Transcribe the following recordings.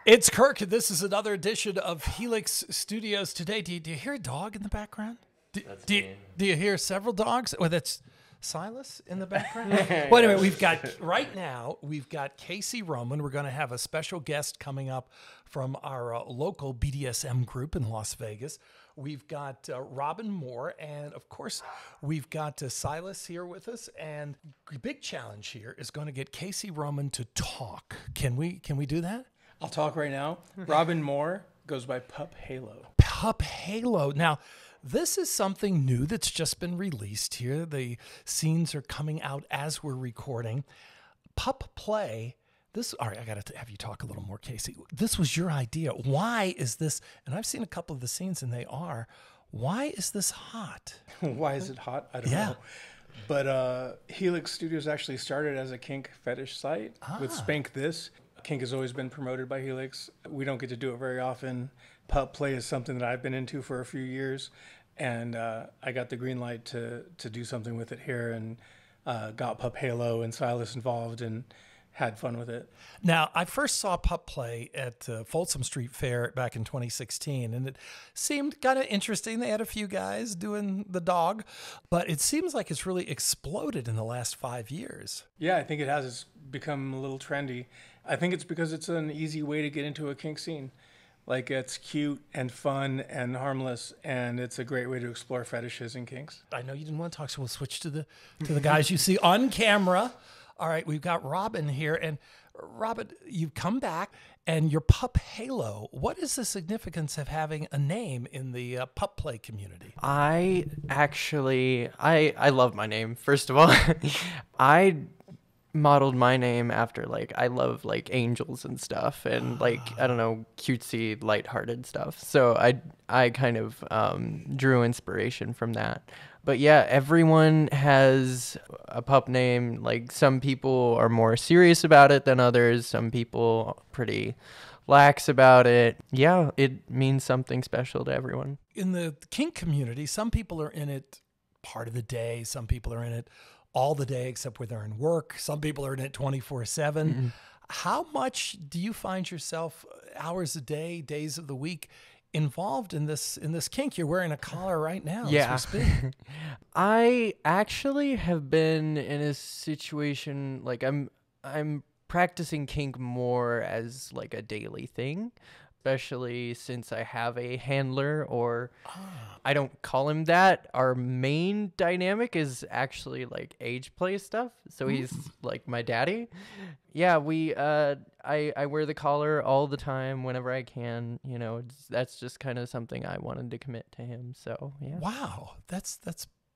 It's Kirk, and this is another edition of Helix Studios Today. Do you hear a dog in the background? Do you hear several dogs? Oh, that's Silas in the background? Well, anyway, we've got Casey Roman. We're going to have a special guest coming up from our local BDSM group in Las Vegas. We've got Robin Moore, and of course, we've got Silas here with us. And the big challenge here is going to get Casey Roman to talk. Can we do that? I'll talk right now. Robin Moore goes by Pup Halo. Pup Halo. Now, this is something new that's just been released here. The scenes are coming out as we're recording. Pup Play. All right, I got to have you talk a little more, Casey. This was your idea. Why is this? And I've seen a couple of the scenes, and they are. Why is this hot? Why is it hot? I don't know. But Helix Studios actually started as a kink fetish site with Spank This. Kink has always been promoted by Helix. We don't get to do it very often. Pup Play is something that I've been into for a few years, and I got the green light to do something with it here, and got Pup Halo and Silas involved and had fun with it. Now, I first saw Pup Play at Folsom Street Fair back in 2016, and it seemed kind of interesting. They had a few guys doing the dog, but it seems like it's really exploded in the last 5 years. Yeah, I think it has. It's become a little trendy. I think it's because it's an easy way to get into a kink scene. Like, it's cute and fun and harmless, and it's a great way to explore fetishes and kinks. I know you didn't want to talk, so we'll switch to the guys you see on camera. All right, we've got Robin here, and Robin, you've come back, and your Pup Halo. What is the significance of having a name in the pup play community? I love my name, first of all. I modeled my name after, like, I love, like, angels and stuff, and, like, I don't know, cutesy, lighthearted stuff. So I kind of drew inspiration from that. But yeah, everyone has a pup name. Like, some people are more serious about it than others. Some people are pretty lax about it. Yeah, it means something special to everyone. In the kink community, some people are in it part of the day. Some people are in it all the day except when they're in work. Some people are in it 24/7. Mm-hmm. How much do you find yourself hours a day, days of the week involved in this kink? You're wearing a collar right now as we speak. I actually have been in a situation, like, I'm practicing kink more as, like, a daily thing, especially since I have a handler, or I don't call him that. Our main dynamic is actually, like, age play stuff. So he's like my daddy. Yeah, I wear the collar all the time whenever I can. You know, that's just kind of something I wanted to commit to him. So yeah. Wow, that's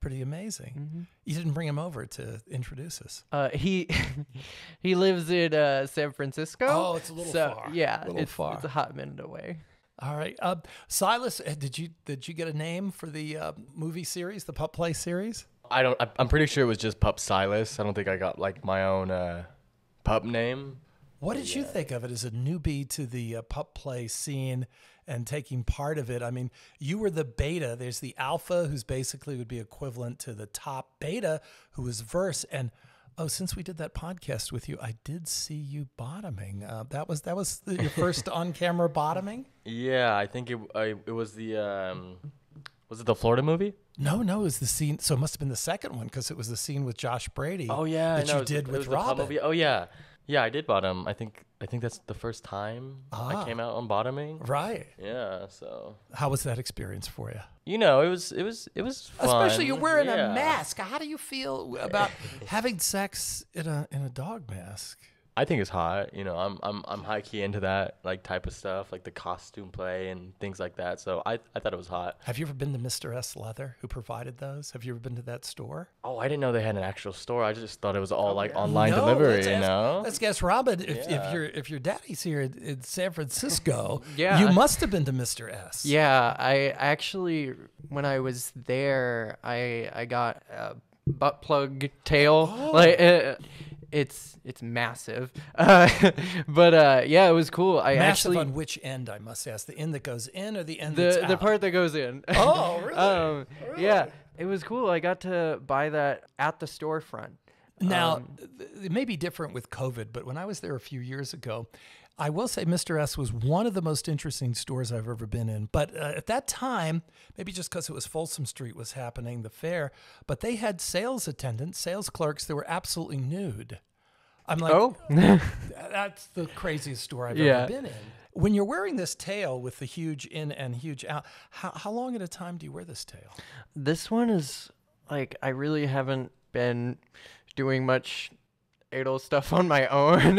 pretty amazing. Mm-hmm. You didn't bring him over to introduce us. He lives in San Francisco. Oh, it's a little far. Yeah, it's far. It's a hot minute away. All right, Silas, did you get a name for the movie series, the Pup Play series? I'm pretty sure it was just Pup Silas. I don't think I got, like, my own pup name. What did you think of it as a newbie to the pup play scene and taking part of it? I mean, you were the beta. There's the alpha, who's basically would be equivalent to the top beta, who was verse. And since we did that podcast with you, I did see you bottoming. That was your first on-camera bottoming? Yeah, I think it was the was it the Florida movie? No, it was the scene. So it must have been the second one, because it was the scene with Josh Brady. Oh yeah, that you did with Robin. Oh yeah. Yeah, I did bottom. I think that's the first time I came out on bottoming. Right. Yeah. So how was that experience for you? You know, it was fun. Especially you're wearing a mask. How do you feel about having sex in a dog mask? I think it's hot. You know, I'm high key into that, like, type of stuff, like the costume play and things like that. So I thought it was hot. Have you ever been to Mr. S Leather, who provided those? Have you ever been to that store? Oh, I didn't know they had an actual store. I just thought it was all online delivery. Let's guess, Robin. If your daddy's here in San Francisco, you must have been to Mr. S. Yeah, I actually, when I was there, I got a butt plug tail. It's massive, but yeah, it was cool. Massive on which end, I must ask? The end that goes in, or the end that's out? The part that goes in. Oh, really? Yeah, it was cool. I got to buy that at the storefront. Now, it may be different with COVID, but when I was there a few years ago, I will say Mr. S was one of the most interesting stores I've ever been in. But at that time, maybe just because it was Folsom Street was happening, the fair, but they had sales attendants, sales clerks that were absolutely nude. I'm like, oh, that's the craziest store I've ever been in. When you're wearing this tail with the huge in and huge out, how long at a time do you wear this tail? This one is like, I really haven't been doing much idle stuff on my own.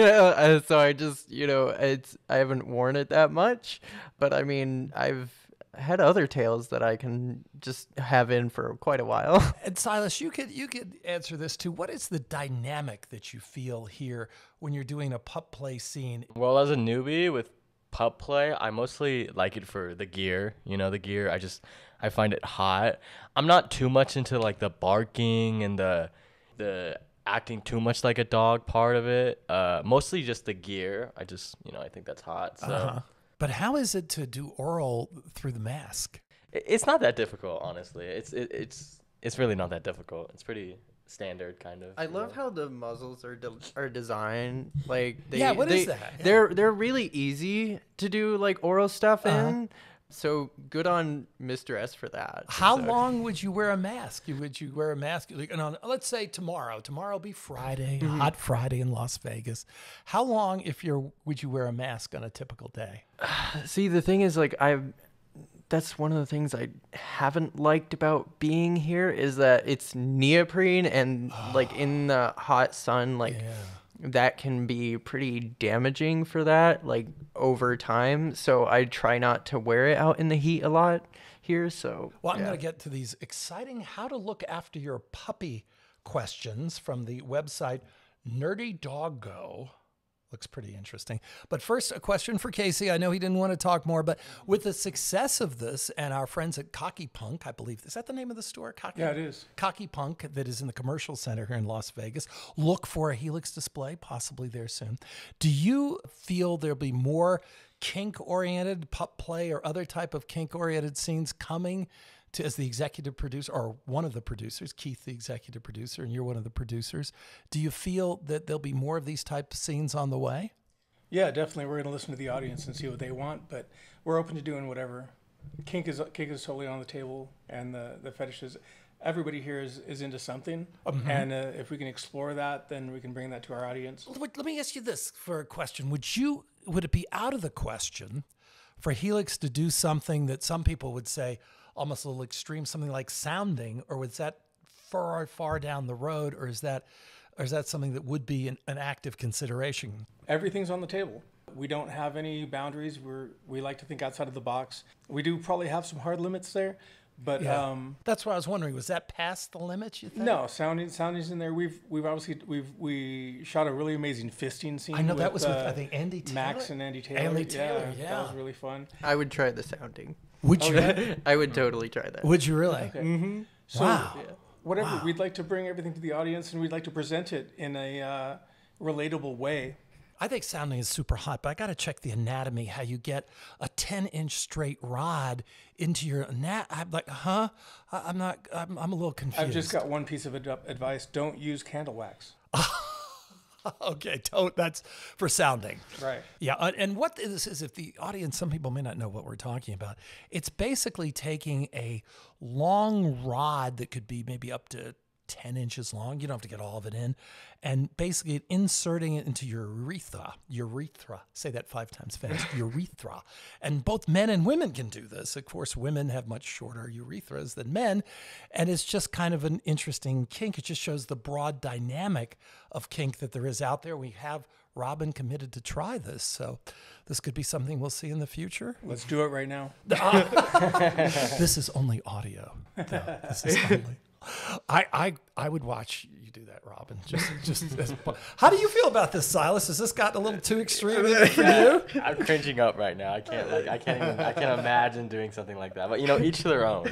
So I just, I haven't worn it that much, but I mean, I've had other tails that I can just have in for quite a while. And Silas, you could answer this too. What is the dynamic that you feel here when you're doing a pup play scene? Well, as a newbie with pup play, I mostly like it for the gear. The gear, I find it hot. I'm not too much into like the barking and the acting too much like a dog part of it. Mostly just the gear. I think that's hot. So. But how is it to do oral through the mask? It's not that difficult, honestly. It's really not that difficult. It's pretty standard, kind of. I love how the muzzles are designed. Like what is that? They're really easy to do like oral stuff in. So good on Mr. S for that. How long would you wear a mask? Would you wear a mask? Let's say tomorrow. Tomorrow will be Friday, hot Friday in Las Vegas. How long, would you wear a mask on a typical day? See, the thing is, like, that's one of the things I haven't liked about being here is that it's neoprene and like in the hot sun, like. Yeah. That can be pretty damaging for that, like over time. So I try not to wear it out in the heat a lot here. So, well, I'm going to get to these exciting how to look after your puppy questions from the website Nerdy Doggo. Looks pretty interesting. But first, a question for Casey. I know he didn't want to talk more, but with the success of this and our friends at Cocky Punk, I believe, is that the name of the store? Yeah, it is. Cocky Punk, that is in the commercial center here in Las Vegas. Look for a Helix display, possibly there soon. Do you feel there'll be more kink-oriented pup play or other type of kink-oriented scenes coming as the executive producer, or one of the producers, Keith, the executive producer, and you're one of the producers? Do you feel that there'll be more of these type of scenes on the way? Yeah, definitely. We're going to listen to the audience and see what they want, but we're open to doing whatever. Kink is totally on the table, and the fetishes. Everybody here is into something, and if we can explore that, then we can bring that to our audience. Let me ask you this for a question. Would it be out of the question for Helix to do something that some people would say almost a little extreme, something like sounding, or was that far down the road, or is that something that would be an active consideration? Everything's on the table. We don't have any boundaries. We like to think outside of the box. We do probably have some hard limits there, but that's what I was wondering. Was that past the limits, you think? No, sounding's in there. We shot a really amazing fisting scene. I know that was with I think Andy Taylor. Max and Andy Taylor. Yeah, that was really fun. I would try the sounding. Would you? I would totally try that. Would you really? Okay. Mm-hmm. So, wow. Whatever. We'd like to bring everything to the audience, and we'd like to present it in a relatable way. I think sounding is super hot, but I got to check the anatomy, how you get a 10-inch straight rod into your I'm like, I'm a little confused. I've just got one piece of advice. Don't use candle wax. Okay, that's for sounding. Right. Yeah, and what this is, if the audience, some people may not know what we're talking about, it's basically taking a long rod that could be maybe up to 10 inches long. You don't have to get all of it in. And basically inserting it into your urethra. Say that 5 times fast. Urethra. And both men and women can do this. Of course, women have much shorter urethras than men. And it's just kind of an interesting kink. It just shows the broad dynamic of kink that there is out there. We have Robin committed to try this. So this could be something we'll see in the future. Let's do it right now. This is only audio. No, this is only. I would watch you do that, Robin. Just how do you feel about this, Silas? Has this gotten a little too extreme for you? I'm cringing up right now. I can't imagine doing something like that. But each to their own.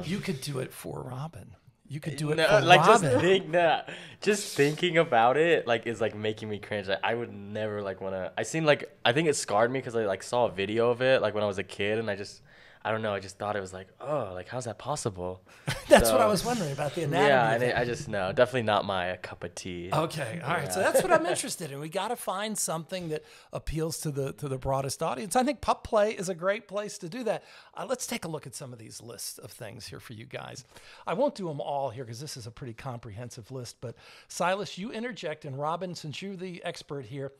You could do it for Robin. You could do it for Robin. Just thinking about it is making me cringe. I would never want to. I think it scarred me because I saw a video of it when I was a kid, and I don't know. I just thought it was like, oh, like how's that possible? That's what I was wondering about the anatomy. Yeah, of and it. I just no, definitely not my cup of tea. Okay, all right. So that's what I'm interested in. We got to find something that appeals to the broadest audience. I think pup play is a great place to do that. Let's take a look at some of these lists of things here for you guys. I won't do them all here because this is a pretty comprehensive list. But Silas, you interject, and Robin, since you're the expert here,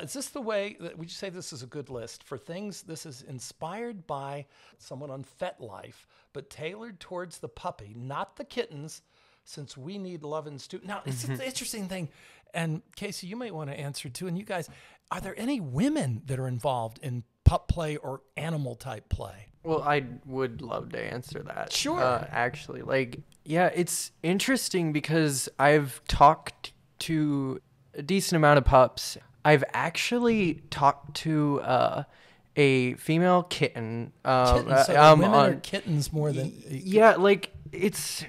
is this the way that would you say this is a good list for things? This is inspired by someone on FetLife, but tailored towards the puppy, not the kittens, since we need love and Now, it's an interesting thing. And Casey, you might want to answer too. And you guys, are there any women that are involved in pup play or animal type play? Well, I would love to answer that. Sure. Actually, like, yeah, it's interesting because I've talked to a decent amount of pups. I've actually talked to a female kitten. Kittens, so women are kittens more than... Yeah, like, it's...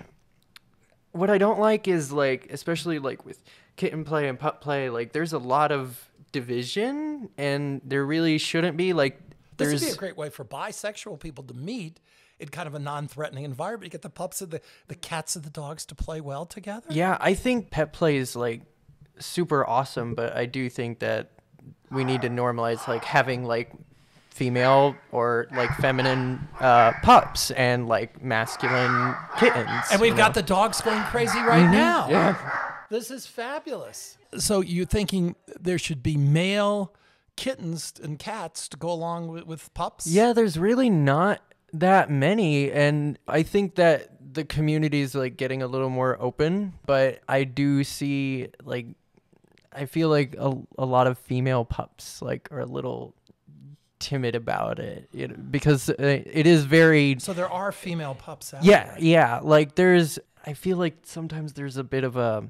What I don't like is, like, especially, like, with kitten play and pup play, like, there's a lot of division, and there really shouldn't be, like... This would be a great way for bisexual people to meet in kind of a non-threatening environment. You get the pups and the cats and the dogs to play well together. Yeah, I think pet play is, like, super awesome, but I do think that we need to normalize, like, having, like, female or, like, feminine pups and, like, masculine kittens. And we've got the dogs going crazy right now. Yeah. This is fabulous. So you're thinking there should be male kittens and cats to go along with pups? Yeah, there's really not that many, and I think that the community is, like, getting a little more open, but I do see, like, I feel like a lot of female pups, like, are a little timid about it, because it is very... So there are female pups out Yeah, there. yeah. Like, I feel like sometimes there's a bit of a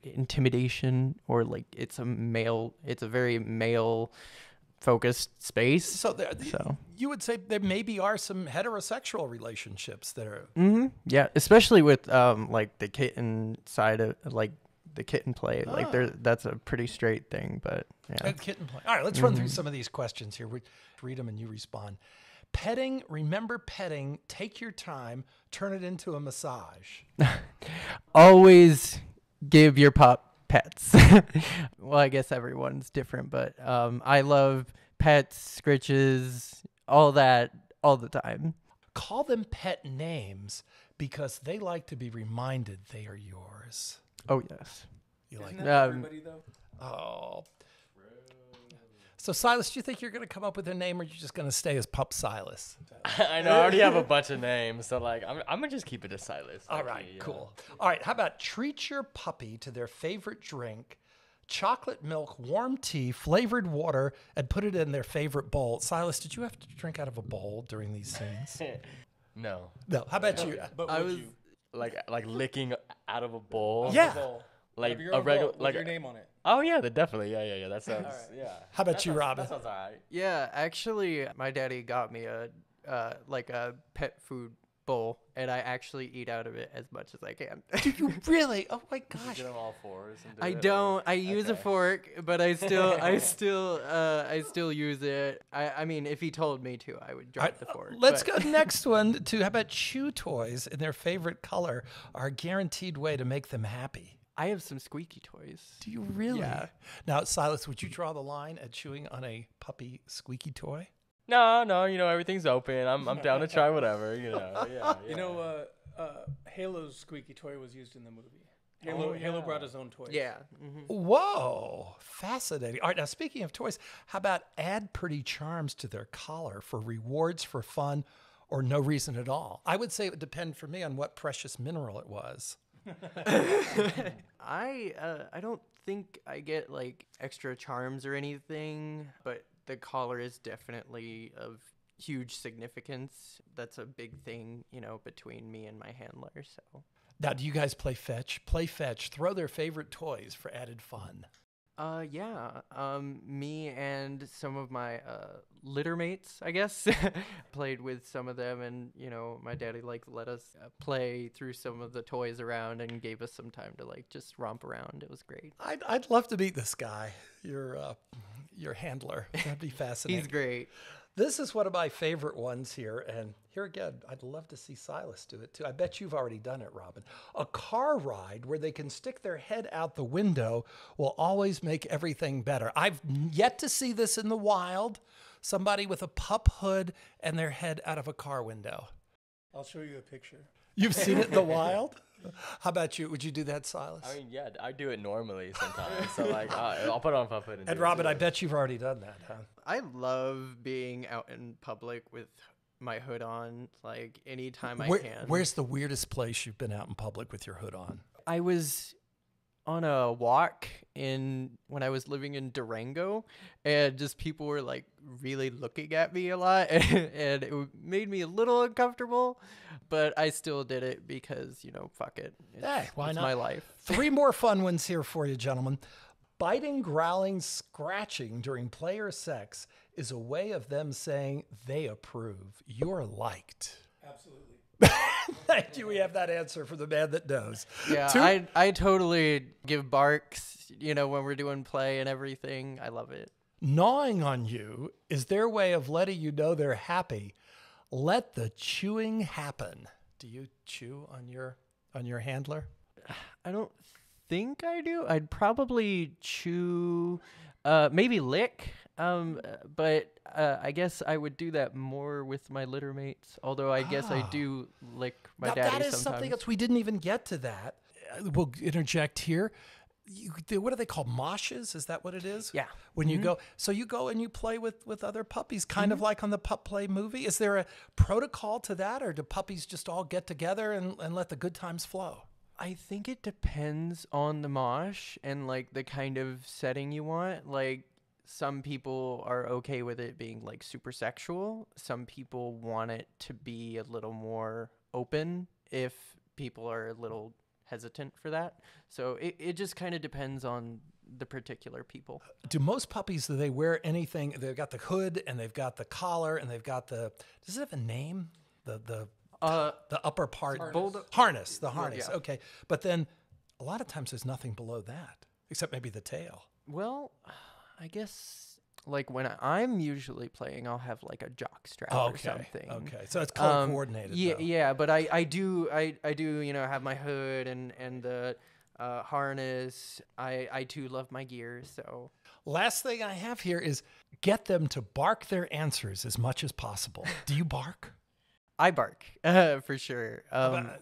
intimidation, or, like, it's a very male focused space. So you would say there maybe are some heterosexual relationships that are... Yeah, especially with, like, the kitten side of, like, the kitten play. Like, that's a pretty straight thing, but yeah. Kitten play. All right, let's run through some of these questions here. We read them and you respond. Petting, remember petting, take your time, turn it into a massage. Always give your pup pets. Well, I guess everyone's different, but I love pets, scritches, all that, all the time. Call them pet names because they like to be reminded they are yours. Oh, yes. You like Isn't that? that everybody, though? Oh. So, Silas, do you think you're going to come up with a name, or are you just going to stay as Pup Silas? I know I already have a bunch of names, so like I'm gonna just keep it as Silas. All right, cool. All right, how about treat your puppy to their favorite drink, chocolate milk, warm tea, flavored water, and put it in their favorite bowl. Silas, did you have to drink out of a bowl during these scenes? No. No. How about you? But I would was- you? Like licking out of a bowl. Yeah. Like Your a own regular bowl like with your name on it. Oh yeah, definitely. Yeah. That sounds yeah. How about you, Robin? That sounds alright. Yeah, actually, my daddy got me a pet food bowl, and I actually eat out of it as much as I can. Do you really? Oh my gosh. Get on all fours and do I it, or- don't. I use a Okay. fork, but I still use it. I mean, if he told me to, I would drop the fork. Let's but- go next one to how about chew toys in their favorite color are a guaranteed way to make them happy. I have some squeaky toys. Do you really? Yeah. Now, Silas, would you draw the line at chewing on a puppy squeaky toy? No, everything's open. I'm down to try whatever, Yeah. You know, Halo's squeaky toy was used in the movie. Halo brought his own toys. Yeah. Whoa, fascinating. All right, now speaking of toys, how about add pretty charms to their collar for rewards for fun or no reason at all? I would say it would depend for me on what precious mineral it was. I don't think I get like extra charms or anything, but the collar is definitely of huge significance. That's a big thing, between me and my handler. So Now, do you guys play fetch? Play fetch. Throw their favorite toys for added fun. yeah. Me and some of my litter mates, I guess, played with some of them, and my daddy let us play through some of the toys around and gave us some time to just romp around. It was great. I'd love to meet this guy, your handler. That'd be fascinating. He's great. This is one of my favorite ones here. And here again, I'd love to see Silas do it too. I bet you've already done it, Robin. A car ride where they can stick their head out the window will always make everything better. I've yet to see this in the wild. Somebody with a pup hood and their head out of a car window. I'll show you a picture. You've seen it in the wild? How about you? Would you do that, Silas? I mean, yeah, I do it normally sometimes. So like, I'll put on puppet. And Robin, I bet you've already done that, huh? I love being out in public with my hood on, like anytime I can. Where's the weirdest place you've been out in public with your hood on? I was on a walk when I was living in Durango, and just people were like really looking at me a lot, and it made me a little uncomfortable, but I still did it because, fuck it. Hey, why it's not? My life. 3 more fun ones here for you, gentlemen. Biting, growling, scratching during player sex is a way of them saying they approve. You're liked. Absolutely. Thank you. We have that answer for the man that knows. Yeah, I totally give barks, when we're doing play and everything. I love it. Gnawing on you is their way of letting you know they're happy. Let the chewing happen. Do you chew on your handler? I don't think I do. I'd probably chew, maybe lick. But I guess I would do that more with my litter mates. Although I guess I do lick my daddy sometimes. That is something else. We didn't even get to that. We'll interject here. What are they called? Moshes? Is that what it is? Yeah. When you go, so you go and you play with other puppies, kind of like on the Pup Play movie. Is there a protocol to that, or do puppies just all get together and let the good times flow? I think it depends on the mosh and like the kind of setting you want. Like, some people are okay with it being like super sexual. Some people want it to be a little more open if people are a little hesitant for that. So it just kind of depends on the particular people. Do most puppies, do they wear anything? They've got the hood and they've got the collar and they've got does it have a name? The upper part? Harness. The harness. Yeah. Okay. But then a lot of times there's nothing below that except maybe the tail. Well, I guess like when I'm usually playing, I'll have like a jock strap or something. Okay, so it's color coordinated. Yeah, yeah, but I do have my hood and the harness. I too love my gear. So last thing I have here is get them to bark their answers as much as possible. Do you bark? I bark for sure.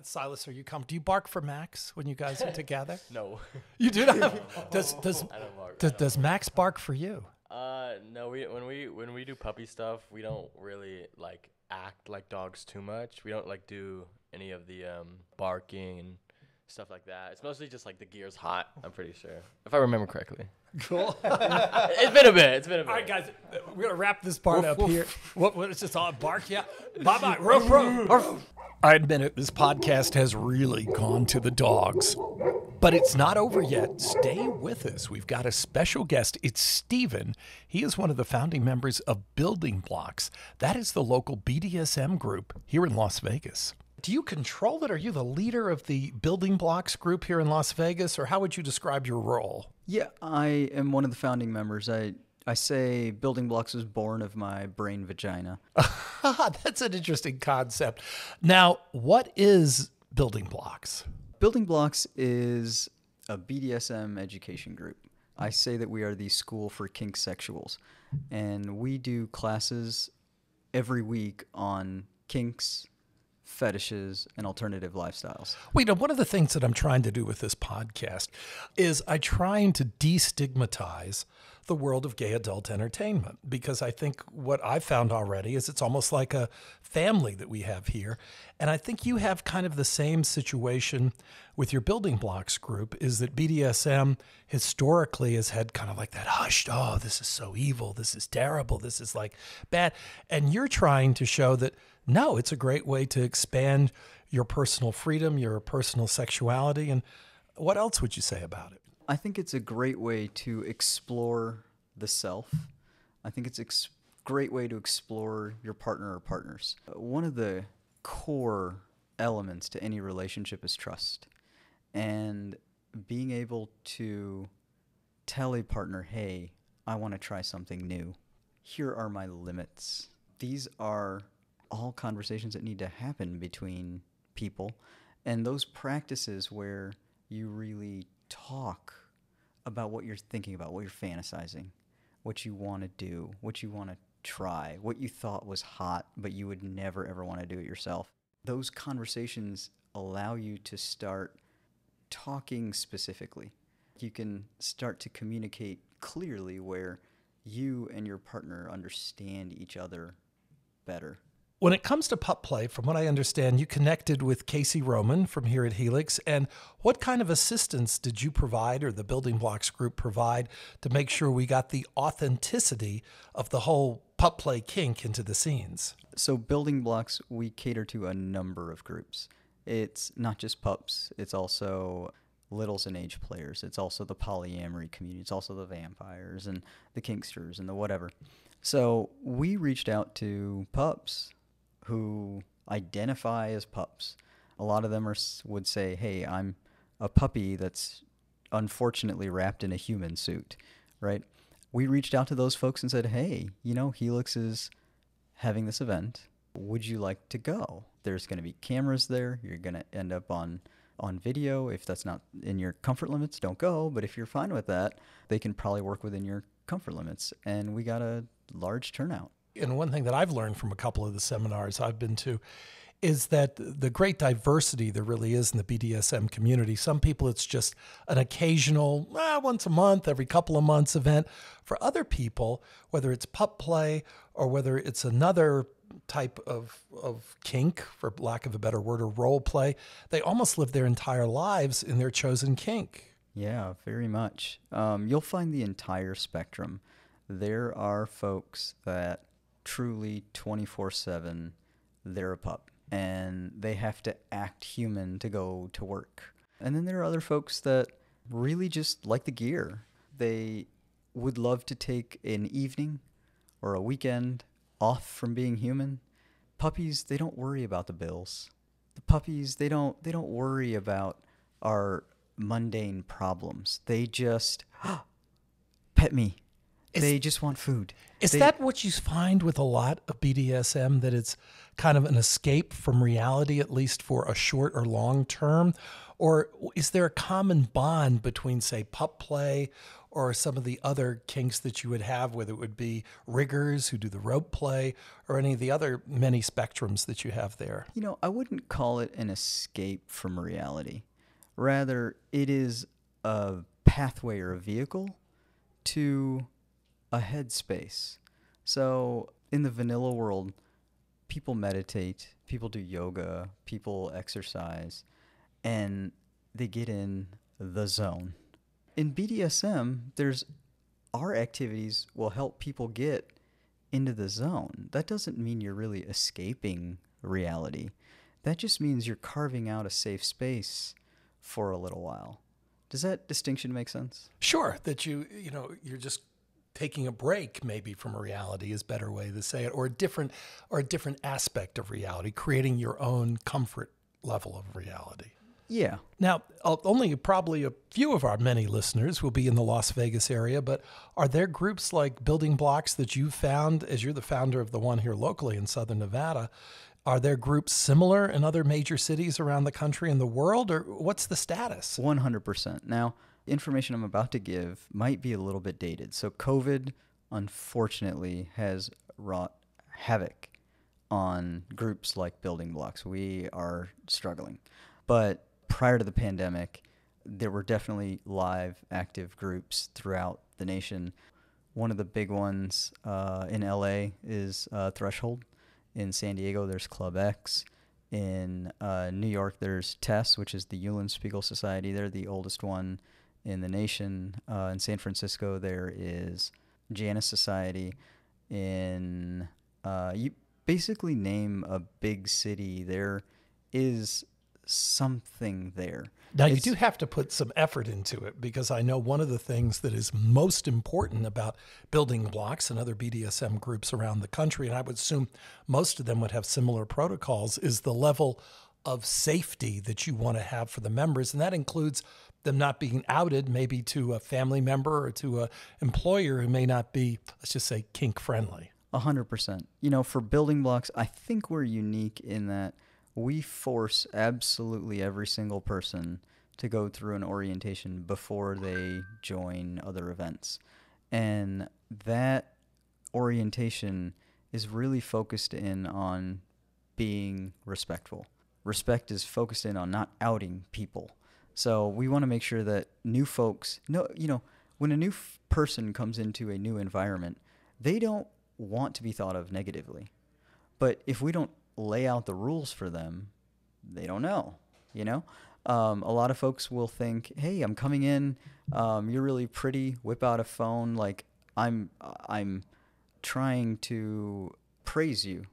Silas, are you do you bark for Max when you guys are together? No. You do not? I don't bark. Does Max bark for you? No. When we do puppy stuff, we don't really like act like dogs too much. We don't like do any of the barking and stuff like that. It's mostly just like the gear's hot. I'm pretty sure, if I remember correctly. Cool. It's been a bit. All right, guys, we're gonna wrap this part up here. What is this all bark? Yeah. Bye. Ruff, ruff. I admit it. This podcast has really gone to the dogs, but it's not over yet. Stay with us. We've got a special guest. It's Steven. He is one of the founding members of Building Blocks. That is the local BDSM group here in Las Vegas. Do you control it? Are you the leader of the Building Blocks group here in Las Vegas, or how would you describe your role? Yeah, I am one of the founding members. I say Building Blocks was born of my brain vagina. That's an interesting concept. Now, what is Building Blocks? Building Blocks is a BDSM education group. I say that we are the school for kink sexuals, and we do classes every week on kinks, fetishes, and alternative lifestyles. Well, one of the things that I'm trying to do with this podcast is I'm trying to destigmatize the world of gay adult entertainment, because I think what I've found already is it's almost like a family that we have here. And I think you have kind of the same situation with your Building Blocks group, is that BDSM historically has had kind of like that hushed, oh, this is so evil, this is terrible, this is like bad. And you're trying to show that, no, it's a great way to expand your personal freedom, your personal sexuality. And what else would you say about it? I think it's a great way to explore the self. I think it's a great way to explore your partner or partners. One of the core elements to any relationship is trust. And being able to tell a partner, hey, I want to try something new. Here are my limits. these are all conversations that need to happen between people, and those practices where you really talk about what you're thinking about, what you're fantasizing, what you want to do, what you want to try, what you thought was hot, but you would never ever want to do it yourself. Those conversations allow you to start talking specifically. You can start to communicate clearly where you and your partner understand each other better. When it comes to pup play, from what I understand, you connected with Casey Roman from here at Helix. And what kind of assistance did you provide, or the Building Blocks group provide, to make sure we got the authenticity of the whole pup play kink into the scenes? So Building Blocks, we cater to a number of groups. It's not just pups. It's also littles and age players. It's also the polyamory community. It's also the vampires and the kinksters and the whatever. So we reached out to pups who identify as pups. A lot of them would say, hey, I'm a puppy that's unfortunately wrapped in a human suit, right? We reached out to those folks and said, hey, Helix is having this event. Would you like to go? There's going to be cameras there. You're going to end up on video. If that's not in your comfort limits, don't go. But if you're fine with that, they can probably work within your comfort limits. And we got a large turnout. And one thing that I've learned from a couple of the seminars I've been to is that the great diversity there really is in the BDSM community. Some people, it's just an occasional, once a month, every couple of months event. For other people, whether it's pup play or whether it's another type of kink, for lack of a better word, or role play, they almost live their entire lives in their chosen kink. Yeah, very much. You'll find the entire spectrum. There are folks that truly 24/7, they're a pup, and they have to act human to go to work. And then there are other folks that really just like the gear. They would love to take an evening or a weekend off from being human. Puppies, they don't worry about the bills. The puppies, they don't worry about our mundane problems. They just pet me. They just want food. Is that what you find with a lot of BDSM, that it's kind of an escape from reality, at least for a short or long term? Or is there a common bond between, say, pup play or some of the other kinks that you would have, whether it would be riggers who do the rope play or any of the other many spectrums that you have there? I wouldn't call it an escape from reality. Rather, it is a pathway or a vehicle to a headspace. So in the vanilla world, people meditate, people do yoga, people exercise, and they get in the zone. In BDSM, our activities will help people get into the zone. That doesn't mean you're really escaping reality. That just means you're carving out a safe space for a little while. Does that distinction make sense? Sure, that you're just taking a break maybe from a reality is a better way to say it, or a different aspect of reality, creating your own comfort level of reality. Yeah. Now, only probably a few of our many listeners will be in the Las Vegas area, but are there groups like Building Blocks that you've found, as you're the founder of the one here locally in Southern Nevada? Are there groups similar in other major cities around the country and the world, or what's the status? 100%. Now, information I'm about to give might be a little bit dated. So COVID, unfortunately, has wrought havoc on groups like Building Blocks. We are struggling. But prior to the pandemic, there were definitely live, active groups throughout the nation. One of the big ones in LA is Threshold. In San Diego, there's Club X. In New York, there's TESS, which is the Eulenspiegel Society. They're the oldest one in the nation. In San Francisco, there is Janus Society. In you basically name a big city, there is something there. Now, you do have to put some effort into it, because I know one of the things that is most important about Building Blocks and other BDSM groups around the country, and I would assume most of them would have similar protocols, is the level of safety that you want to have for the members. And that includes them not being outed maybe to a family member or to an employer who may not be, let's just say, kink friendly. 100%. You know, for building blocks, I think we're unique in that we force absolutely every single person to go through an orientation before they join other events. And that orientation is really focused in on being respectful. Respect is focused in on not outing people. So we want to make sure that new folks know, you know, when a new person comes into a new environment, they don't want to be thought of negatively. But if we don't lay out the rules for them, they don't know, you know? A lot of folks will think, hey, I'm coming in, you're really pretty, whip out a phone, like I'm trying to praise you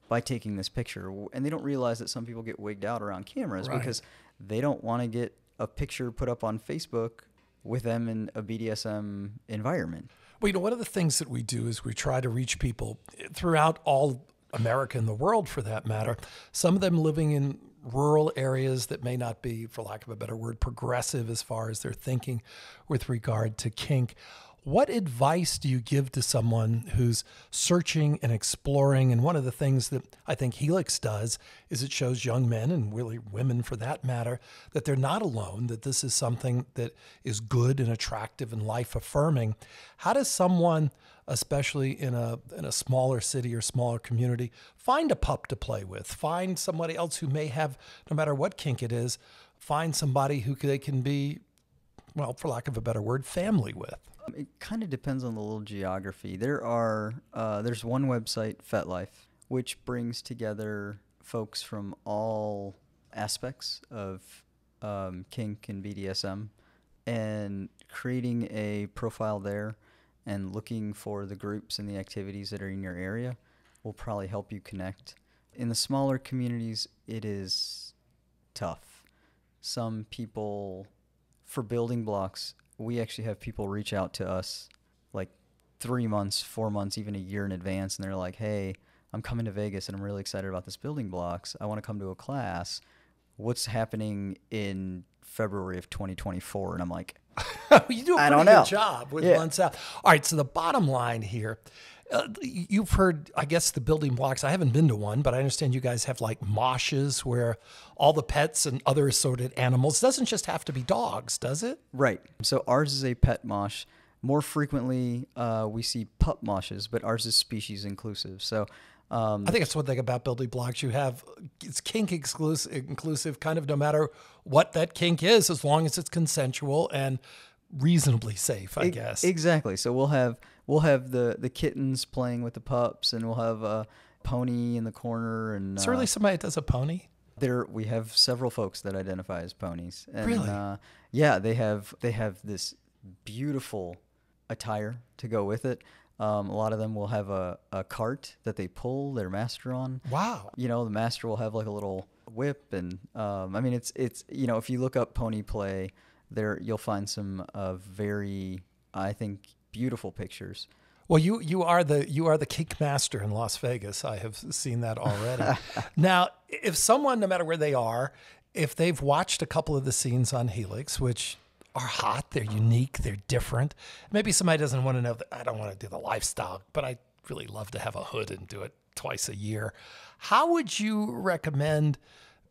by taking this picture. And they don't realize that some people get wigged out around cameras because they don't want to get a picture put up on Facebook with them in a BDSM environment. Well, you know, one of the things that we do is we try to reach people throughout all America and the world, for that matter. Some of them living in rural areas that may not be, for lack of a better word, progressive as far as their thinking with regard to kink. What advice do you give to someone who's searching and exploring? And one of the things that I think Helix does is it shows young men, and really women for that matter, that they're not alone, that this is something that is good and attractive and life affirming. How does someone, especially in a smaller city or smaller community, find a pup to play with, find somebody else who may have, no matter what kink it is, find somebody who they can be, well, for lack of a better word, family with? It kind of depends on the little geography. There's one website, FetLife, which brings together folks from all aspects of kink and BDSM, and creating a profile there and looking for the groups and the activities that are in your area will probably help you connect. In the smaller communities, it is tough. Some people, for building blocks, we actually have people reach out to us like 3 months, 4 months, even a year in advance, and they're like, hey, I'm coming to Vegas and I'm really excited about this building blocks. I want to come to a class. What's happening in February of 2024? And I'm like, you do a pretty good job with months out. All right, so the bottom line here, you've heard, I guess, the building blocks. I haven't been to one, but I understand you guys have like moshes where all the pets and other assorted animals. It doesn't just have to be dogs, does it? Right. So ours is a pet mosh. More frequently, we see pup moshes, but ours is species inclusive. So I think that's one thing about building blocks. You have, it's kink inclusive kind of no matter what that kink is, as long as it's consensual and reasonably safe, I guess. Exactly. So we'll have the kittens playing with the pups, and we'll have a pony in the corner. And is there really somebody that does a pony? We have several folks that identify as ponies. And, really? Yeah, they have this beautiful attire to go with it. A lot of them will have a cart that they pull their master on. Wow. You know, the master will have like a little whip, and I mean, it's you know, if you look up pony play, there you'll find some very, I think, beautiful pictures. Well, you are the kink master in Las Vegas. I have seen that already. Now, if someone, no matter where they are, if they've watched a couple of the scenes on Helix, which are hot, they're unique, they're different. Maybe somebody doesn't want to know that I don't want to do the lifestyle, but I really love to have a hood and do it twice a year. How would you recommend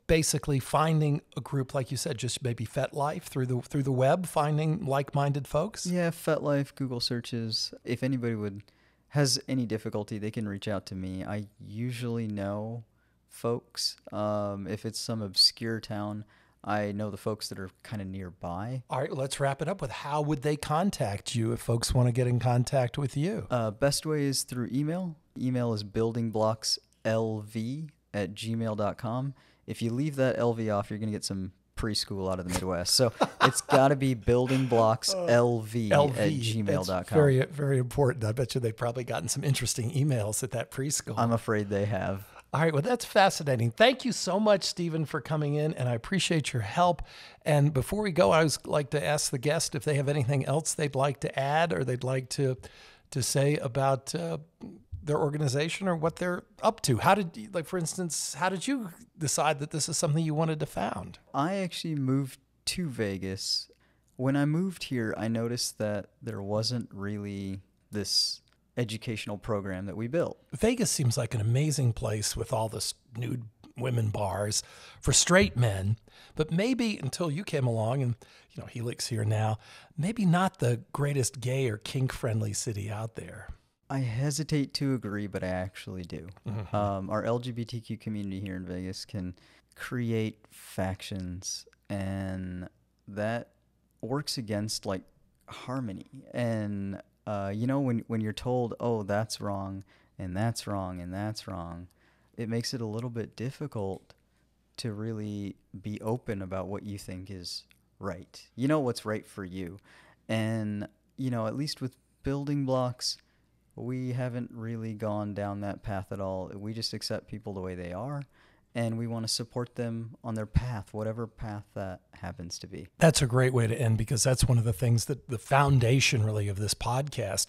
basically finding a group, like you said, just maybe FetLife through the web, finding like-minded folks? Yeah, FetLife, Google searches. If anybody has any difficulty, they can reach out to me. I usually know folks. If it's some obscure town, I know the folks that are kind of nearby. All right, let's wrap it up with how would they contact you if folks want to get in contact with you? Best way is through email. Email is buildingblockslv@gmail.com. If you leave that LV off, you're going to get some preschool out of the Midwest. So it's got to be buildingblockslv@gmail.com. That's very, very important. I bet you they've probably gotten some interesting emails at that preschool. I'm afraid they have. All right. Well, that's fascinating. Thank you so much, Stephen, for coming in, and I appreciate your help. And before we go, I would like to ask the guest if they have anything else they'd like to add or they'd like to say about their organization or what they're up to. For instance, how did you decide that this is something you wanted to found? I actually moved to Vegas. When I moved here, I noticed that there wasn't really this educational program that we built. Vegas seems like an amazing place with all this nude women bars for straight men, but maybe until you came along and, you know, Helix here now, maybe not the greatest gay or kink-friendly city out there. I hesitate to agree, but I actually do. Our LGBTQ community here in Vegas can create factions, and that works against like harmony. And you know, when you're told, oh, that's wrong and that's wrong and that's wrong, it makes it a little bit difficult to really be open about what you think is right. You know what's right for you. And, you know, at least with building blocks, we haven't really gone down that path at all. We just accept people the way they are, and we want to support them on their path, whatever path that happens to be. That's a great way to end, because that's one of the things that the foundation really of this podcast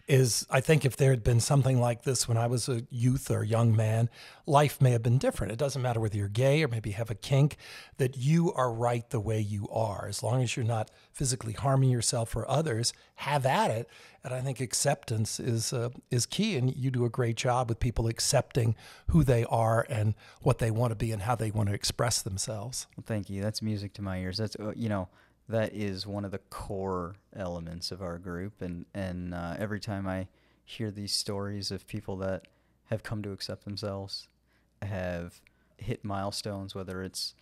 is. I think if there had been something like this when I was a youth or a young man, life may have been different. It doesn't matter whether you're gay or maybe have a kink, that you are right the way you are. As long as you're not physically harming yourself or others, have at it. And I think acceptance is key, and you do a great job with people accepting who they are and what they want to be and how they want to express themselves. Well, thank you. That's music to my ears. That's you know, that is one of the core elements of our group, and every time I hear these stories of people that have come to accept themselves, have hit milestones, whether it's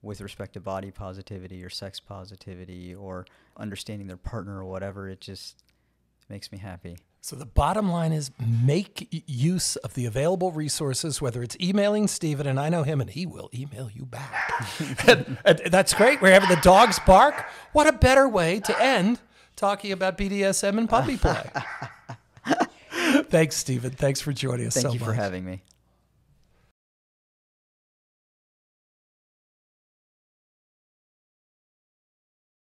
with respect to body positivity or sex positivity or understanding their partner or whatever, it just makes me happy. So the bottom line is make use of the available resources, whether it's emailing Steven, and I know him and he will email you back. and that's great. We're having the dogs bark. What a better way to end talking about BDSM and puppy play. Thanks, Steven. Thanks for joining us so much. Thank you for having me.